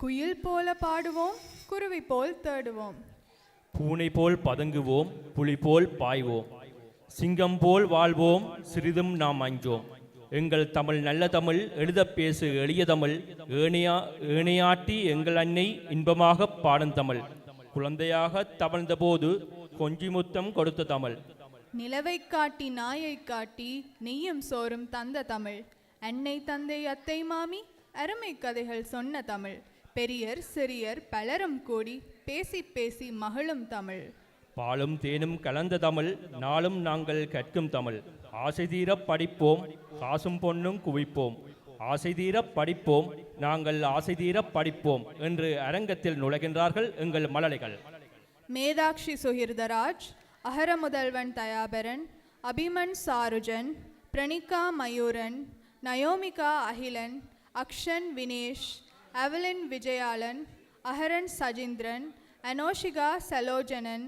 குயில் போல பாடுவோம், குருவி போல் தேடுவோம். பூனை போல் பதுங்குவோம், புலி போல் பாய்வோம். சிங்கம் போல் வாழ்வோம், சிறிதும் நாம் அஞ்சோம். எங்கள் தமிழ் நல்ல தமிழ், எழுதப் பேசு எளிய தமிழ். ஏனையாட்டி எங்கள் அன்னை இன்பமாக பாடும் தமிழ். குழந்தையாக தவழ்ந்த போது கொஞ்சி முத்தம் கொடுத்த தமிழ். நிலவை காட்டி நாயை காட்டி நெய்யும் சோறும் தந்த தமிழ். அன்னை தந்தை அத்தை மாமி அருமை கதைகள் சொன்ன தமிழ். பெரியர் சிறியர் பலரும் கூடி பேசி பேசி மகிழும் தமிழ். பாலும் தேனும் கலந்த தமிழ், நாளும் நாங்கள் கற்கும் தமிழ். ஆசை தீர படிப்போம், காசும் பொன்னும் குவிப்போம். ஆசை தீர படிப்போம், நாங்கள் ஆசை தீர படிப்போம் என்று அரங்கத்தில் நுழைகின்றார்கள் எங்கள் மழலைகள். மேதாக்ஷி சுகிர்தராஜ், அகர முதல்வன் தயாபரன், அபிமன் சாருஜன், பிரணிகா மயூரன், நயோமிகா அகிலன், அக்ஷன் வினேஷ், அவலின் விஜயாலன், அஹரன் சஜிந்திரன், அனோஷிகா சலோஜனன்,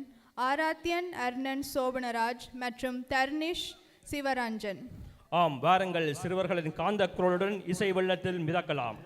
ஆராத்யன் அர்ணன் சோபனராஜ் மற்றும் தர்னிஷ் சிவரஞ்சன். ஆம், வாருங்கள் சிறுவர்களின் காந்த குரலுடன் இசை வெள்ளத்தில் மிதக்கலாம்.